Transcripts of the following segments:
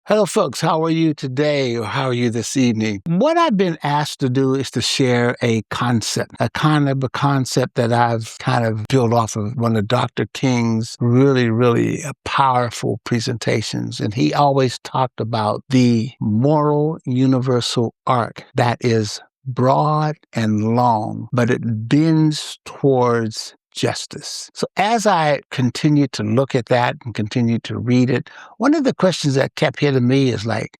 Hello, folks. How are you today, or how are you this evening? What I've been asked to do is to share a concept, a concept that I've kind of built off of one of Dr. King's really powerful presentations. And he always talked about the moral universal arc that is broad and long, but it bends towards justice. So as I continue to look at that and continue to read it, one of the questions that kept hitting me is like,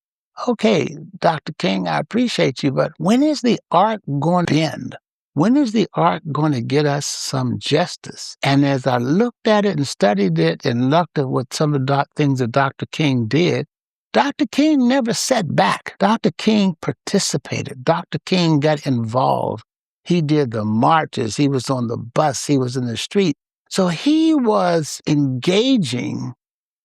okay, Dr. King, I appreciate you, but when is the arc going to bend? When is the arc going to get us some justice? And as I looked at it and studied it and looked at what some of the things that Dr. King did, Dr. King never sat back. Dr. King participated. Dr. King got involved. He did the marches. He was on the bus. He was in the street. So he was engaging.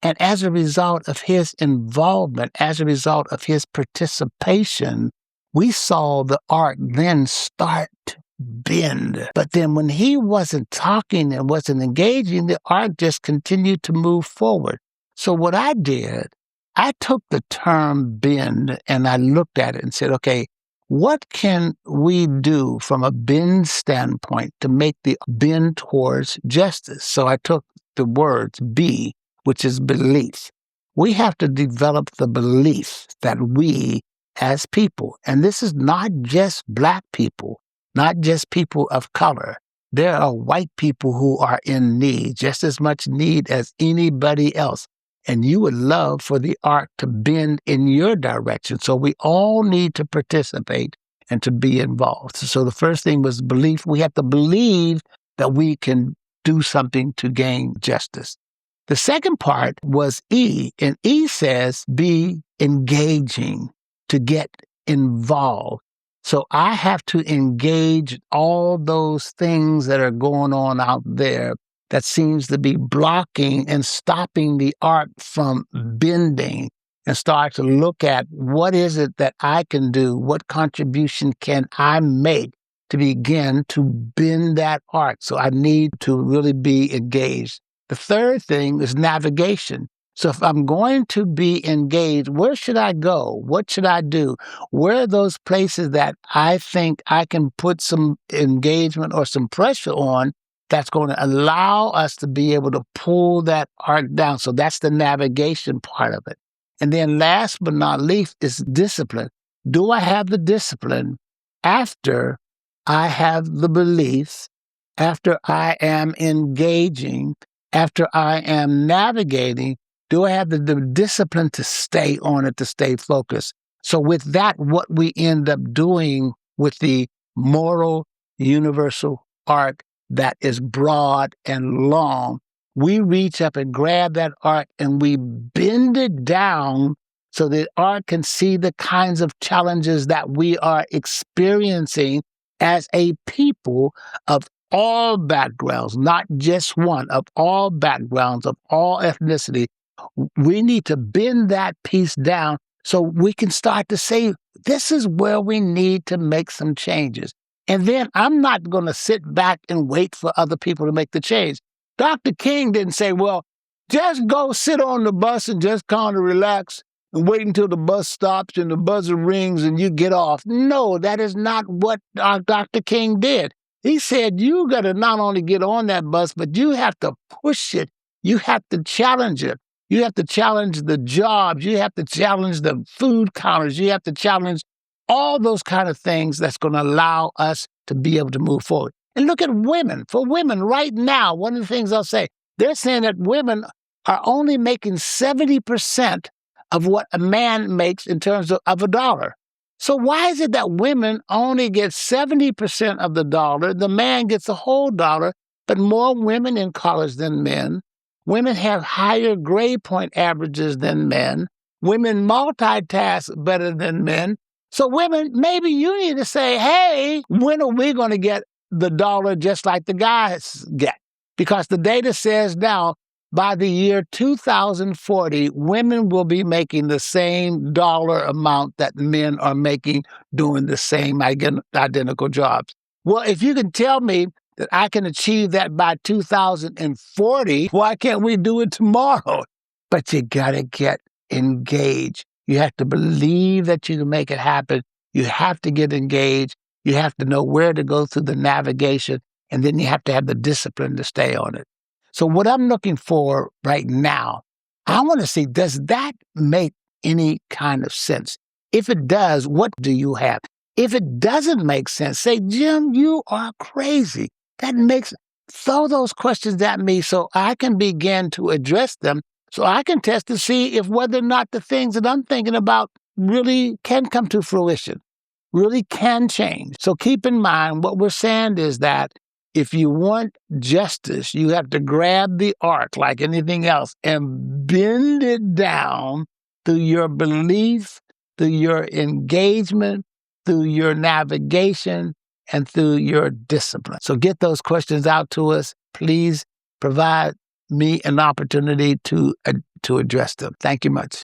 And as a result of his involvement, as a result of his participation, we saw the arc then start to bend. But then when he wasn't talking and wasn't engaging, the arc just continued to move forward. So what I did, I took the term bend and I looked at it and said, okay, what can we do from a bend standpoint to make the bend towards justice? So I took the words B, which is belief. We have to develop the belief that we as people, and this is not just Black people, not just people of color. There are white people who are in need, just as much need as anybody else. And you would love for the arc to bend in your direction. So we all need to participate and to be involved. So the first thing was belief. We have to believe that we can do something to gain justice. The second part was E, and E says be engaging, to get involved. So I have to engage all those things that are going on out there that seems to be blocking and stopping the arc from bending, and start to look at what is it that I can do, what contribution can I make to begin to bend that arc. So I need to really be engaged. The third thing is navigation. So if I'm going to be engaged, where should I go? What should I do? Where are those places that I think I can put some engagement or some pressure on that's going to allow us to be able to pull that arc down? So that's the navigation part of it. And then last but not least is discipline. Do I have the discipline after I have the beliefs, after I am engaging, after I am navigating? Do I have the discipline to stay on it, to stay focused? So with that, what we end up doing with the moral universal arc that is broad and long, we reach up and grab that arc and we bend it down so that arc can see the kinds of challenges that we are experiencing as a people of all backgrounds, not just one, of all backgrounds, of all ethnicity. We need to bend that piece down so we can start to say, this is where we need to make some changes. And then I'm not going to sit back and wait for other people to make the change. Dr. King didn't say, well, just go sit on the bus and just kind of relax and wait until the bus stops and the buzzer rings and you get off. No, that is not what Dr. King did. He said, you got to not only get on that bus, but you have to push it. You have to challenge it. You have to challenge the jobs. You have to challenge the food counters. You have to challenge all those kind of things that's going to allow us to be able to move forward. And look at women. For women right now, one of the things I'll say, they're saying that women are only making 70% of what a man makes in terms of a dollar. So why is it that women only get 70% of the dollar, the man gets a whole dollar, but more women in college than men? Women have higher grade point averages than men. Women multitask better than men. So women, maybe you need to say, hey, when are we going to get the dollar just like the guys get? Because the data says now, by the year 2040, women will be making the same dollar amount that men are making doing the same identical jobs. Well, if you can tell me that I can achieve that by 2040, why can't we do it tomorrow? But you got to get engaged. You have to believe that you can make it happen. You have to get engaged. You have to know where to go through the navigation, and then you have to have the discipline to stay on it. So what I'm looking for right now, I want to see, does that make any kind of sense? If it does, what do you have? If it doesn't make sense, say, Jim, you are crazy. Throw those questions at me so I can begin to address them, so I can test to see if whether or not the things that I'm thinking about really can come to fruition, really can change. So keep in mind, what we're saying is that if you want justice, you have to grab the arc like anything else and bend it down through your belief, through your engagement, through your navigation, and through your discipline. So get those questions out to us. Please provide me an opportunity to address them. Thank you much.